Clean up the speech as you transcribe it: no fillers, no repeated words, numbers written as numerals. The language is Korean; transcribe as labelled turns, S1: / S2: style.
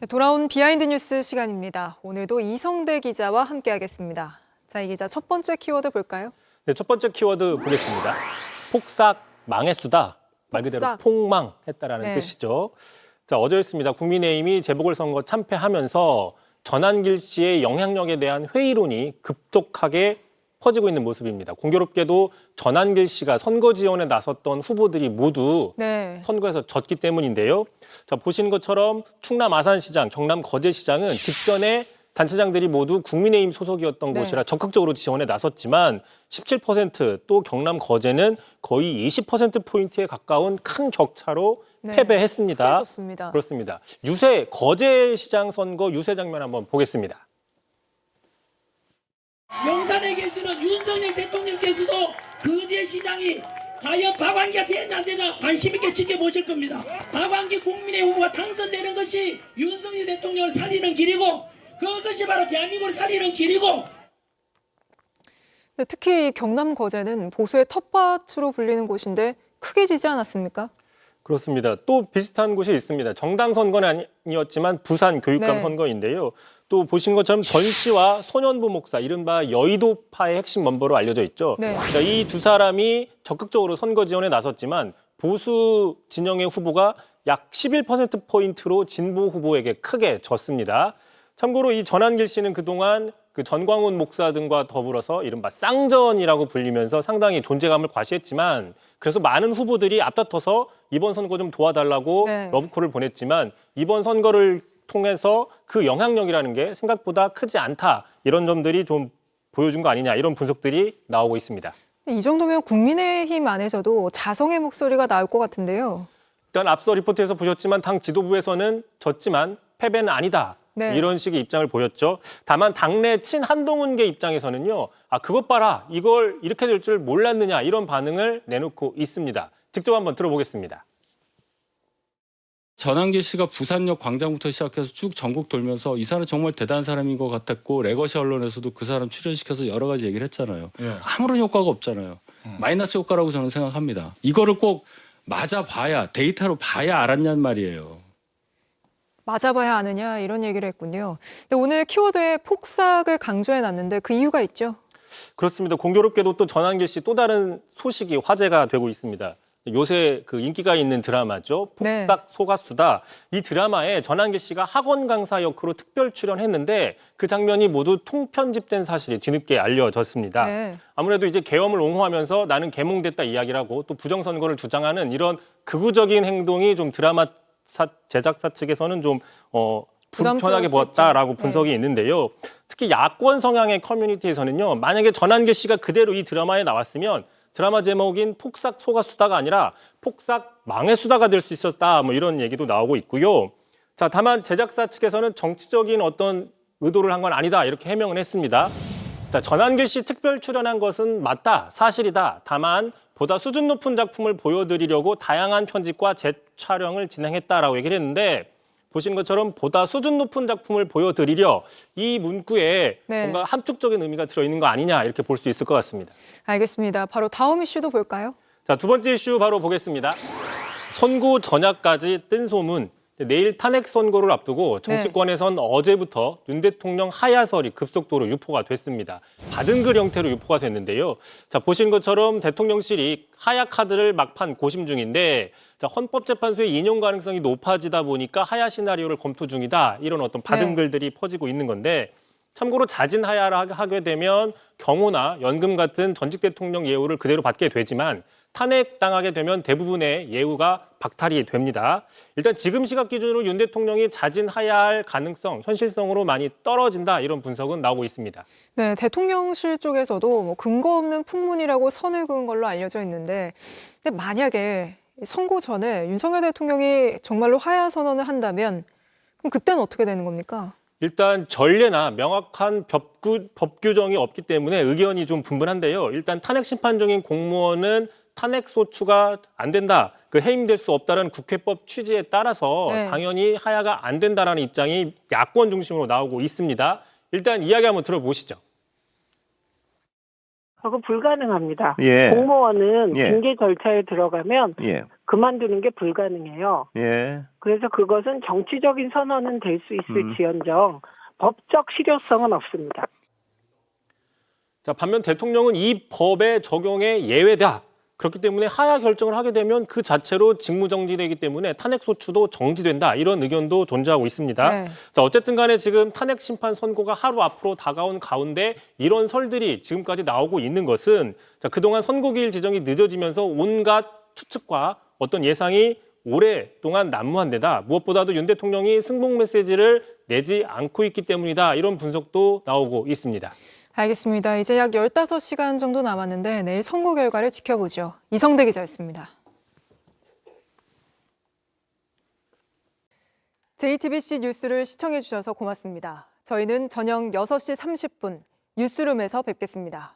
S1: 돌아온 비하인드 뉴스 시간입니다. 오늘도 이성대 기자와 함께하겠습니다. 자, 이 기자 첫 번째 키워드 볼까요?
S2: 네, 첫 번째 키워드 보겠습니다. 폭삭 망했수다. 말 그대로 폭망했다라는 뜻이죠. 자, 어제였습니다. 국민의힘이 재보궐선거 참패하면서 전한길 씨의 영향력에 대한 회의론이 급속하게 퍼지고 있는 모습입니다. 공교롭게도 전한길 씨가 선거 지원에 나섰던 후보들이 모두 선거에서 졌기 때문인데요. 자, 보신 것처럼 충남 아산시장, 경남 거제시장은 직전에 단체장들이 모두 국민의힘 소속이었던 곳이라 적극적으로 지원에 나섰지만 17%, 또 경남 거제는 거의 20%포인트에 가까운 큰 격차로 패배했습니다.
S1: 좋습니다.
S2: 그렇습니다. 유세 거제시장 선거 유세 장면 한번 보겠습니다.
S3: 용산에 계시는 윤석열 대통령께서도 거제시장이 과연 박완기가 되냐 안 되냐 관심 있게 지켜보실 겁니다. 박완기 국민의 후보가 당선되는 것이 윤석열 대통령을 살리는 길이고 그것이 바로 대한민국을 살리는 길이고.
S1: 네, 특히 경남 거제는 보수의 텃밭으로 불리는 곳인데 크게 지지 않았습니까?
S2: 그렇습니다. 또 비슷한 곳이 있습니다. 정당 선거는 아니었지만 부산 교육감 선거인데요. 또 보신 것처럼 전 씨와 손현보 목사, 이른바 여의도파의 핵심 멤버로 알려져 있죠. 그러니까 이 두 사람이 적극적으로 선거 지원에 나섰지만 보수 진영의 후보가 약 11%포인트로 진보 후보에게 크게 졌습니다. 참고로 이 전한길 씨는 그동안 그 전광훈 목사 등과 더불어서 이른바 쌍전이라고 불리면서 상당히 존재감을 과시했지만 그래서 많은 후보들이 앞다퉈서 이번 선거 좀 도와달라고 러브콜을 보냈지만 이번 선거를 통해서 그 영향력이라는 게 생각보다 크지 않다. 이런 점들이 좀 보여준 거 아니냐, 이런 분석들이 나오고 있습니다.
S1: 이 정도면 국민의힘 안에서도 자성의 목소리가 나올 것 같은데요.
S2: 일단 앞서 리포트에서 보셨지만 당 지도부에서는 졌지만 패배는 아니다. 이런 식의 입장을 보였죠. 다만 당내 친한동훈계 입장에서는요. 아, 그것 봐라. 이걸 이렇게 될 줄 몰랐느냐. 이런 반응을 내놓고 있습니다. 직접 한번 들어보겠습니다.
S4: 전한길 씨가 부산역 광장부터 시작해서 쭉 전국 돌면서 이 사람 정말 대단한 사람인 것 같았고 레거시 언론에서도 그 사람 출연시켜서 여러 가지 얘기를 했잖아요. 아무런 효과가 없잖아요. 마이너스 효과라고 저는 생각합니다. 이거를 꼭 맞아봐야, 데이터로 봐야 알았냔 말이에요.
S1: 맞아봐야 아느냐 이런 얘기를 했군요. 근데 오늘 키워드에 폭삭을 강조해놨는데 그 이유가 있죠?
S2: 그렇습니다. 공교롭게도 또 전한길 씨 또 다른 소식이 화제가 되고 있습니다. 요새 그 인기가 있는 드라마죠. 폭삭 소가수다. 이 드라마에 전한길 씨가 학원 강사 역으로 특별 출연했는데 그 장면이 모두 통편집된 사실이 뒤늦게 알려졌습니다. 아무래도 이제 계엄을 옹호하면서 나는 계몽됐다 이야기를 하고 또 부정선거를 주장하는 이런 극우적인 행동이 좀 드라마 제작사 측에서는 좀 불편하게 보았다라고 분석이 있는데요. 특히 야권 성향의 커뮤니티에서는요. 만약에 전한길 씨가 그대로 이 드라마에 나왔으면 드라마 제목인 폭삭 소가수다가 아니라 폭삭 망해수다가 될 수 있었다. 뭐 이런 얘기도 나오고 있고요. 자, 다만 제작사 측에서는 정치적인 어떤 의도를 한 건 아니다. 이렇게 해명을 했습니다. 자, 전한길 씨 특별 출연한 것은 맞다. 사실이다. 다만 보다 수준 높은 작품을 보여드리려고 다양한 편집과 재촬영을 진행했다라고 얘기를 했는데 보신 것처럼 보다 수준 높은 작품을 보여드리려 이 문구에 뭔가 함축적인 의미가 들어있는 거 아니냐 이렇게 볼 수 있을 것 같습니다.
S1: 알겠습니다. 바로 다음 이슈도 볼까요?
S2: 자, 두 번째 이슈 바로 보겠습니다. 선고 전야까지 뜬 소문. 내일 탄핵 선고를 앞두고 정치권에선 어제부터 윤 대통령 하야설이 급속도로 유포가 됐습니다. 받은 글 형태로 유포가 됐는데요. 자, 보신 것처럼 대통령실이 하야 카드를 막판 고심 중인데 자, 헌법재판소의 인용 가능성이 높아지다 보니까 하야 시나리오를 검토 중이다. 이런 어떤 받은 글들이 퍼지고 있는 건데 참고로 자진 하야를 하게 되면 경호나 연금 같은 전직 대통령 예우를 그대로 받게 되지만 탄핵당하게 되면 대부분의 예우가 박탈이 됩니다. 일단 지금 시각 기준으로 윤 대통령이 자진 하야할 가능성, 현실성으로 많이 떨어진다 이런 분석은 나오고 있습니다. 네,
S1: 대통령실 쪽에서도 뭐 근거 없는 풍문이라고 선을 그은 걸로 알려져 있는데 근데 만약에 선고 전에 윤석열 대통령이 정말로 하야 선언을 한다면 그럼 그때는 어떻게 되는 겁니까?
S2: 일단 전례나 명확한 법 규정이 없기 때문에 의견이 좀 분분한데요. 일단 탄핵 심판 중인 공무원은 탄핵 소추가 안 된다, 그 해임될 수 없다는 국회법 취지에 따라서 당연히 하야가 안 된다라는 입장이 야권 중심으로 나오고 있습니다. 일단 이야기 한번 들어보시죠.
S5: 그거 불가능합니다. 공무원은 징계 절차에 들어가면 그만두는 게 불가능해요.
S6: 예.
S5: 그래서 그것은 정치적인 선언은 될 수 있을지언정 법적 실효성은 없습니다.
S2: 자, 반면 대통령은 이 법의 적용에 예외다. 그렇기 때문에 하야 결정을 하게 되면 그 자체로 직무정지되기 때문에 탄핵소추도 정지된다. 이런 의견도 존재하고 있습니다.
S1: 네.
S2: 자, 어쨌든 간에 지금 탄핵 심판 선고가 하루 앞으로 다가온 가운데 이런 설들이 지금까지 나오고 있는 것은 자, 그동안 선고기일 지정이 늦어지면서 온갖 추측과 어떤 예상이 오랫동안 난무한 데다 무엇보다도 윤 대통령이 승복 메시지를 내지 않고 있기 때문이다. 이런 분석도 나오고 있습니다.
S1: 알겠습니다. 이제 약 15시간 정도 남았는데 내일 선고 결과를 지켜보죠. 이성대 기자였습니다. JTBC 뉴스를 시청해 주셔서 고맙습니다. 저희는 저녁 6시 30분 뉴스룸에서 뵙겠습니다.